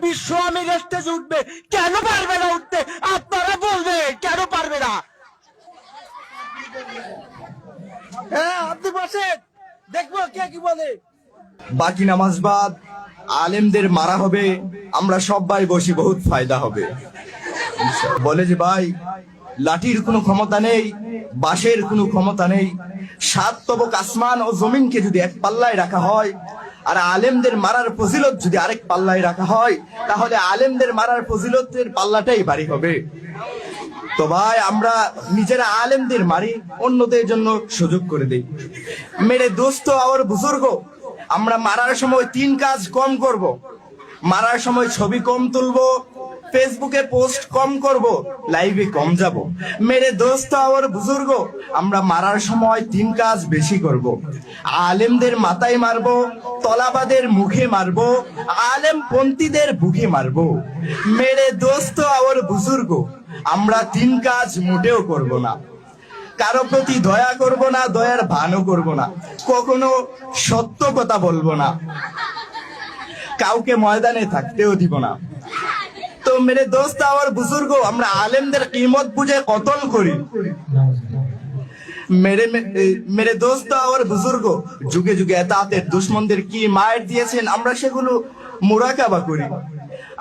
বিশ্ব আমির স্টেজে উঠবে, কেন পারবে না উঠতে? আপনারা বলবে কেন পারবে না? হ্যাঁ, আপনি বসেন, দেখবো কে কি বলে। বাকি নামাজ বাদ আলেমদের মারা হবে, আমরা সবাই বসি, বহুত ফায়দা হবে। বলে যে ভাই, লাঠির কোনো ক্ষমতা নেই, বাঁশের কোনো ক্ষমতা নেই। সাত তবক আসমান ও জমিনকে যদি এক পাল্লায় রাখা হয়, আর আলেমদের মারার ফজিলত যদি আরেক পাল্লায় রাখা হয়, তাহলে আলেমদের মারার ফজিলতের পাল্লাটাই ভারী হবে। তো ভাই, আমরা নিজেরা আলেমদের মারি, অন্যদের জন্য সুযোগ করে দেই। মেরে দোস্ত আর বুজুর্গ, আমরা মারার সময় তিন কাজ কম করব। মারার সময় ছবি কম তুলবো, ফেসবুকে পোস্ট কম করব, লাইভে কম যাব। মেরে দোস্ত আর বুজুর্গ, আমরা মারার সময় তিন কাজ বেশি করব। আলেমদের মাথায় মারবো, তলাবাদের মুখে মারবো, আলেম পন্থীদের বুকে মারবো। মেরে দোস্ত আর বুজুর্গ, আমরা তিন কাজ মোটেও করব না। কারো প্রতি দয়া করব না, দয়ার ভানও করব না, কখনো সত্য কথা বলবো না, কাউকে ময়দানে থাকতেও দিব না। তো মেরে দোস্ত আর বুজুর্গ, আমরা আলেমদের কিমত বুঝে কতল করি। মেরে দোস্ত আর বুজুর্গ, যুগে যুগে এতাতের দুশ্মনদের কি মায়ের দিয়েছেন, আমরা সেগুলো মুরাকাবা করি।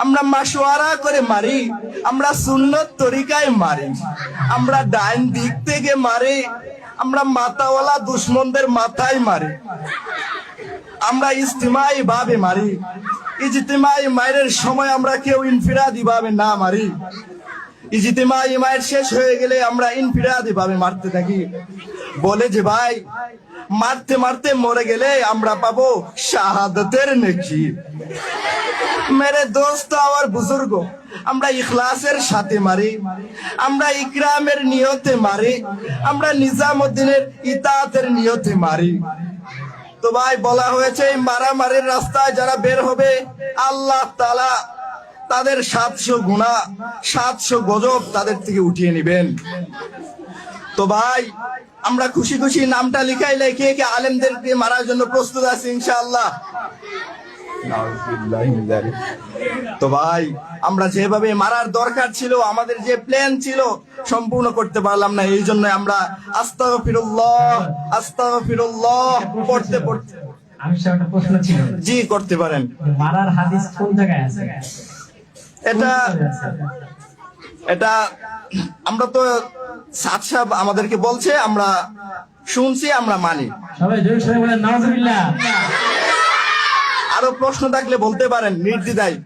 আমরা মাশওয়ারা করে মারি, আমরা সুন্নত তরিকায় মারি, আমরা ডাইন দিক থেকে মারি, আমরা মাথাওয়ালা দুশ্মনদের মাথায় মারি, আমরা ইজতিমাই ভাবে মারি। ইজতিমাই মায়ের সময় আমরা কেউ ইনফিরাদি ভাবে না মারি। ইজতিমাই মায়ের শেষ হয়ে গেলে আমরা ইনফিরাদি ভাবে মারতে থাকি। বলে যে ভাই, মারতে মারতে মরে গেলে আমরা পাবো শাহাদাতের নেকি। মেরে দোস্ত আর বুজুর্গ, আমরা ইখলাসের সাথে মারি, আমরা ইকরামের নিয়তে মারি, আমরা নিজামুদ্দিনের ইতাআতের নিয়তে মারি। তো ভাই, বলা হয়েছে এই মারামারির রাস্তায় যারা বের হবে, আল্লাহ তাআলা তাদের 700 গুনাহ, 700 গজব তাদের থেকে উঠিয়ে নেবেন। তো ভাই, আমরা খুশি খুশি নামটা লিখাইলে কে কে আলেমদেরকে মারার জন্য প্রস্তুত আছি ইনশাআল্লাহ? তো ভাই, আমরা যেভাবে মারার দরকার ছিল, আমাদের যে প্ল্যান ছিল, সম্পূর্ণ করতে পারলাম না। এই জন্য আমরা আস্তাগফিরুল্লাহ আস্তাগফিরুল্লাহ পড়তে পড়তে। আমি একটা প্রশ্ন ছিল। জি, করতে পারেন। মারার হাদিস কোন জায়গায় আছে? এটা আমরা তো সাদ সাহেব আমাদেরকে বলছে, আমরা শুনছি, আমরা মানি। সবাই জোরে সরে বলেন নাউজুবিল্লাহ। আরো প্রশ্ন থাকলে বলতে পারেন নির্দ্বিধায়।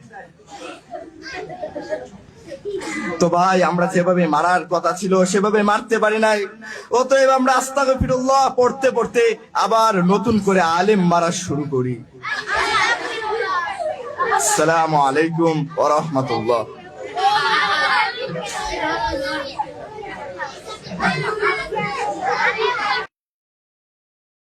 তো ভাই, আমরা যেভাবে মারার কথা ছিল সেভাবে মারতে পারি নাই, অতএব আমরা আস্তাগফিরুল্লাহ পড়তে পড়তে আবার নতুন করে আলেম মারা শুরু করি। আসসালামু আলাইকুম ওয়া রাহমাতুল্লাহ।